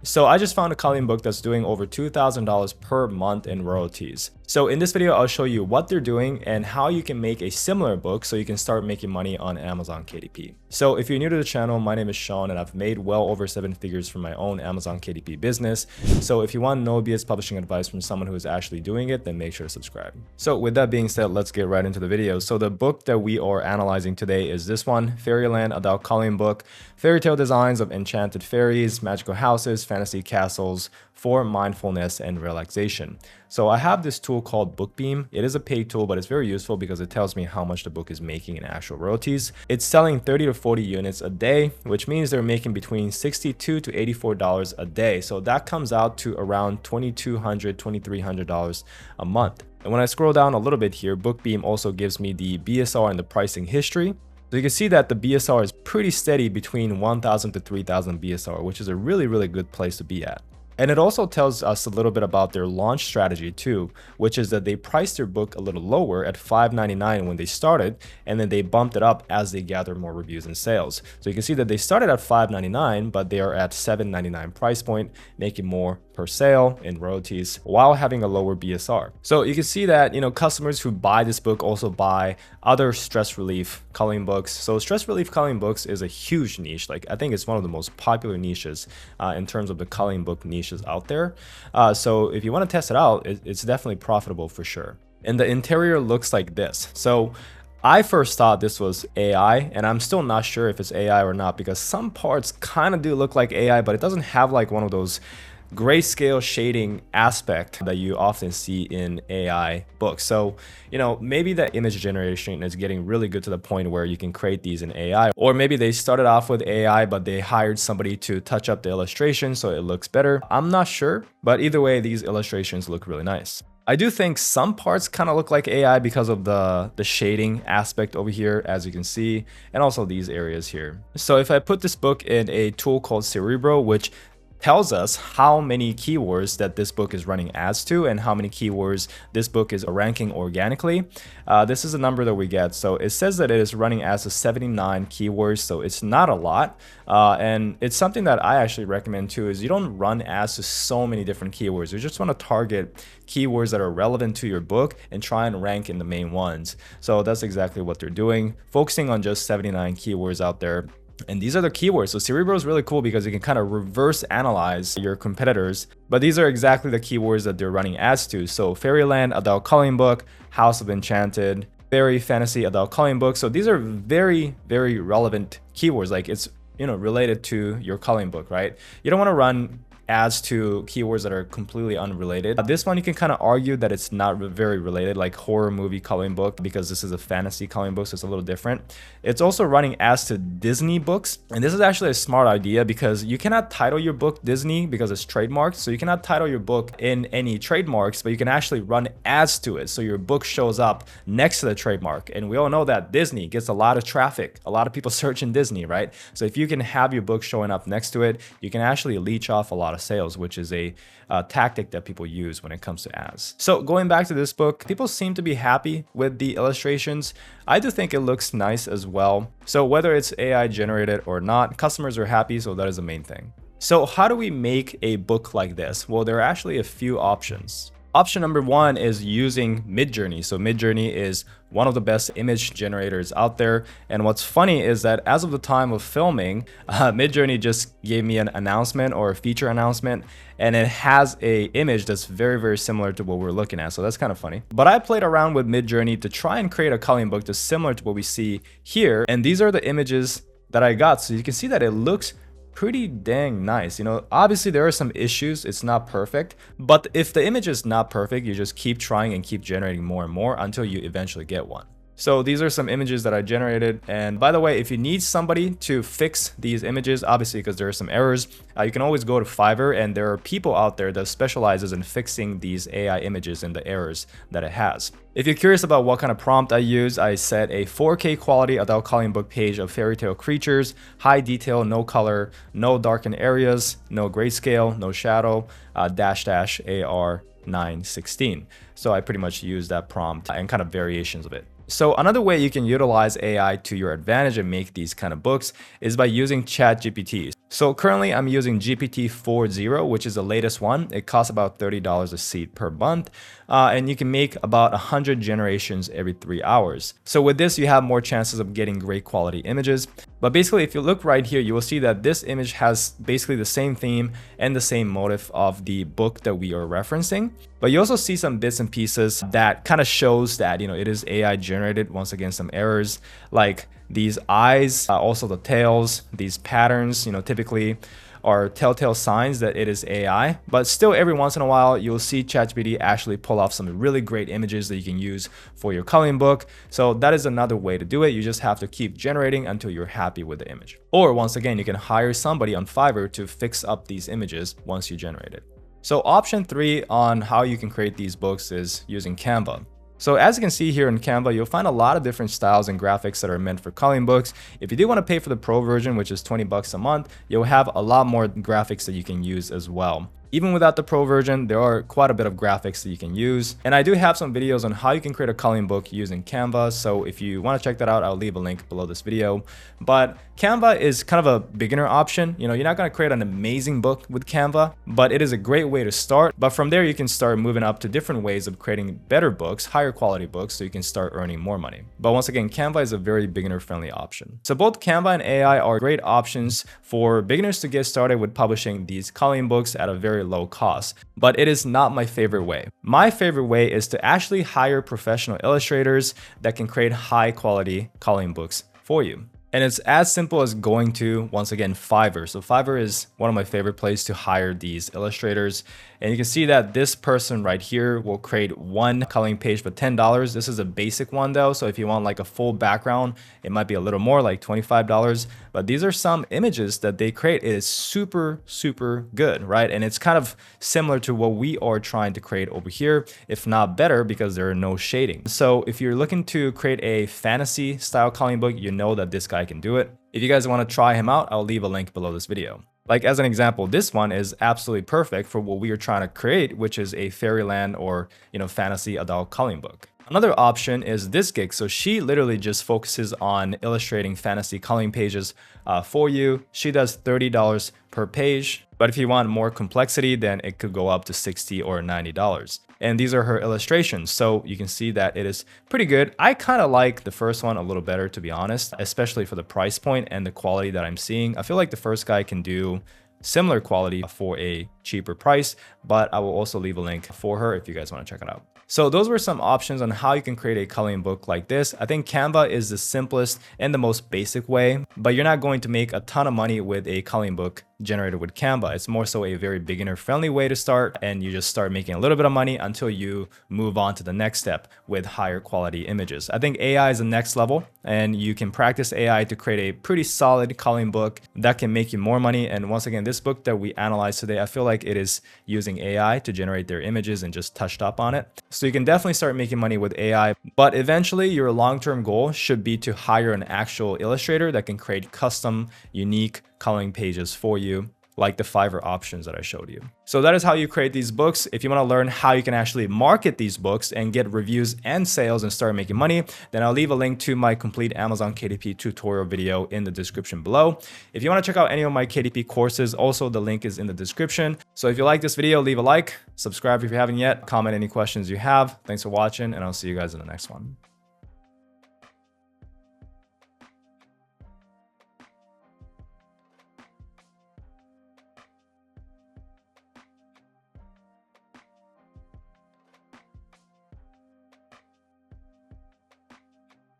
So I just found a coloring book that's doing over $2,000 per month in royalties. So in this video, I'll show you what they're doing and how you can make a similar book so you can start making money on Amazon KDP. So if you're new to the channel, my name is Sean and I've made well over 7 figures from my own Amazon KDP business. So if you want no BS publishing advice from someone who is actually doing it, then make sure to subscribe. So with that being said, let's get right into the video. So the book that we are analyzing today is this one, Fairyland Adult Coloring Book, Fairy Tale Designs of Enchanted Fairies, Magical Houses, Fantasy Castles for Mindfulness and Relaxation. So I have this tool called Bookbeam. It is a paid tool, but it's very useful because it tells me how much the book is making in actual royalties. It's selling 30 to 40 units a day, which means they're making between $62 to $84 a day. So that comes out to around $2,200, $2,300 a month. And when I scroll down a little bit here, Bookbeam also gives me the BSR and the pricing history. So you can see that the BSR is pretty steady between 1,000 to 3,000 BSR, which is a really good place to be at. And it also tells us a little bit about their launch strategy too, which is that they priced their book a little lower at $5.99 when they started, and then they bumped it up as they gathered more reviews and sales. So you can see that they started at $5.99, but they are at $7.99 price point, making more per sale in royalties while having a lower BSR. So you can see that, customers who buy this book also buy other stress relief coloring books. So stress relief coloring books is a huge niche. Like I think it's one of the most popular niches in terms of the coloring book niches out there. So if you want to test it out, it's definitely profitable for sure. And the interior looks like this. So I first thought this was AI, and I'm still not sure if it's AI or not because some parts kind of do look like AI, but it doesn't have like one of those grayscale shading aspect that you often see in AI books. So, maybe the image generation is getting really good to the point where you can create these in AI, or maybe they started off with AI, but they hired somebody to touch up the illustration so it looks better. I'm not sure, but either way, these illustrations look really nice. I do think some parts kind of look like AI because of the shading aspect over here, as you can see, and also these areas here. So if I put this book in a tool called Cerebro, which tells us how many keywords that this book is running ads to and how many keywords this book is ranking organically. This is a number that we get. So it says that it is running ads to 79 keywords, so it's not a lot. And it's something that I actually recommend too, is you don't run ads to so many different keywords. You just want to target keywords that are relevant to your book and try and rank in the main ones. So that's exactly what they're doing, focusing on just 79 keywords out there. And these are the keywords. So Cerebro is really cool because you can kind of reverse analyze your competitors. But these are exactly the keywords that they're running ads to. So Fairyland Adult Coloring Book, House of Enchanted, Fairy Fantasy Adult Coloring Book. So these are very relevant keywords. Like it's related to your coloring book, right? You don't want to run ads to keywords that are completely unrelated. This one you can kind of argue that it's not very related, like horror movie coloring book, because this is a fantasy coloring book, so it's a little different. It's also running ads to Disney books, and this is actually a smart idea because you cannot title your book Disney because it's trademarked. So you cannot title your book in any trademarks, but you can actually run ads to it so your book shows up next to the trademark. And we all know that Disney gets a lot of traffic, a lot of people searching Disney, right? So if you can have your book showing up next to it, you can actually leech off a lot of sales, which is a tactic that people use when it comes to ads. So going back to this book, people seem to be happy with the illustrations. I do think it looks nice as well. So whether it's AI generated or not, customers are happy, so that is the main thing. So how do we make a book like this? Well, there are actually a few options. Option number one is using Midjourney. So Midjourney is one of the best image generators out there. And what's funny is that as of the time of filming, Midjourney just gave me an announcement or a feature announcement, and it has a image that's very similar to what we're looking at. So that's kind of funny. But I played around with Midjourney to try and create a coloring book that's similar to what we see here. And these are the images that I got. So you can see that it looks pretty dang nice. Obviously there are some issues, it's not perfect, but if the image is not perfect, you just keep trying and keep generating more and more until you eventually get one. So these are some images that I generated. And by the way, if you need somebody to fix these images, obviously because there are some errors, you can always go to Fiverr, and there are people out there that specializes in fixing these AI images and the errors that it has. If you're curious about what kind of prompt I use, I set a 4K quality adult coloring book page of fairy tale creatures, high detail, no color, no darkened areas, no grayscale, no shadow, -- AR916. So I pretty much use that prompt and kind of variations of it. So another way you can utilize AI to your advantage and make these kind of books is by using ChatGPT. So currently I'm using GPT-4.0, which is the latest one. It costs about $30 a seat per month. And you can make about 100 generations every 3 hours. So with this, you have more chances of getting great quality images. But basically, if you look right here, you will see that this image has basically the same theme and the same motive of the book that we are referencing. But you also see some bits and pieces that kind of shows that, it is AI generated. Once again, some errors like these eyes, also the tails, these patterns, typically are telltale signs that it is AI. But still, every once in a while, you'll see ChatGPT actually pull off some really great images that you can use for your coloring book. So that is another way to do it. You just have to keep generating until you're happy with the image. Or once again, you can hire somebody on Fiverr to fix up these images once you generate it. So option 3 on how you can create these books is using Canva. So as you can see here in Canva, you'll find a lot of different styles and graphics that are meant for coloring books. If you do want to pay for the pro version, which is $20 a month, you'll have a lot more graphics that you can use as well. Even without the pro version, there are quite a bit of graphics that you can use. And I do have some videos on how you can create a coloring book using Canva. So if you want to check that out, I'll leave a link below this video. But Canva is kind of a beginner option. You're not going to create an amazing book with Canva, but it is a great way to start. But from there, you can start moving up to different ways of creating better books, higher quality books, so you can start earning more money. But once again, Canva is a very beginner friendly option. So both Canva and AI are great options for beginners to get started with publishing these coloring books at a very low cost, but it is not my favorite way. My favorite way is to actually hire professional illustrators that can create high quality coloring books for you. And it's as simple as going to, once again, Fiverr. So Fiverr is one of my favorite places to hire these illustrators. And you can see that this person right here will create one coloring page for $10. This is a basic one though. So if you want like a full background, it might be a little more, like $25. But these are some images that they create. It is super, super good, right? And it's kind of similar to what we are trying to create over here, if not better, because there are no shading. So if you're looking to create a fantasy style coloring book, you know that this guy can do it. If you guys want to try him out, I'll leave a link below this video. Like as an example, this one is absolutely perfect for what we are trying to create, which is a fairyland or, fantasy adult coloring book. Another option is this gig. So she literally just focuses on illustrating fantasy coloring pages for you. She does $30 per page. But if you want more complexity, then it could go up to $60 or $90. And these are her illustrations. So you can see that it is pretty good. I kind of like the first one a little better, to be honest, especially for the price point and the quality that I'm seeing. I feel like the first guy can do similar quality for a cheaper price, but I will also leave a link for her if you guys want to check it out. So those were some options on how you can create a coloring book like this. I think Canva is the simplest and the most basic way, but you're not going to make a ton of money with a coloring book generated with Canva. It's more so a very beginner friendly way to start, and you just start making a little bit of money until you move on to the next step with higher quality images. I think AI is the next level, and you can practice AI to create a pretty solid coloring book that can make you more money. And once again, this book that we analyzed today, I feel like it is using AI to generate their images and just touched up on it. So you can definitely start making money with AI, but eventually your long-term goal should be to hire an actual illustrator that can create custom, unique coloring pages for you, like the Fiverr options that I showed you. So that is how you create these books. If you want to learn how you can actually market these books and get reviews and sales and start making money, then I'll leave a link to my complete Amazon KDP tutorial video in the description below. If you want to check out any of my KDP courses, also the link is in the description. So if you like this video, leave a like, subscribe if you haven't yet, comment any questions you have. Thanks for watching, and I'll see you guys in the next one.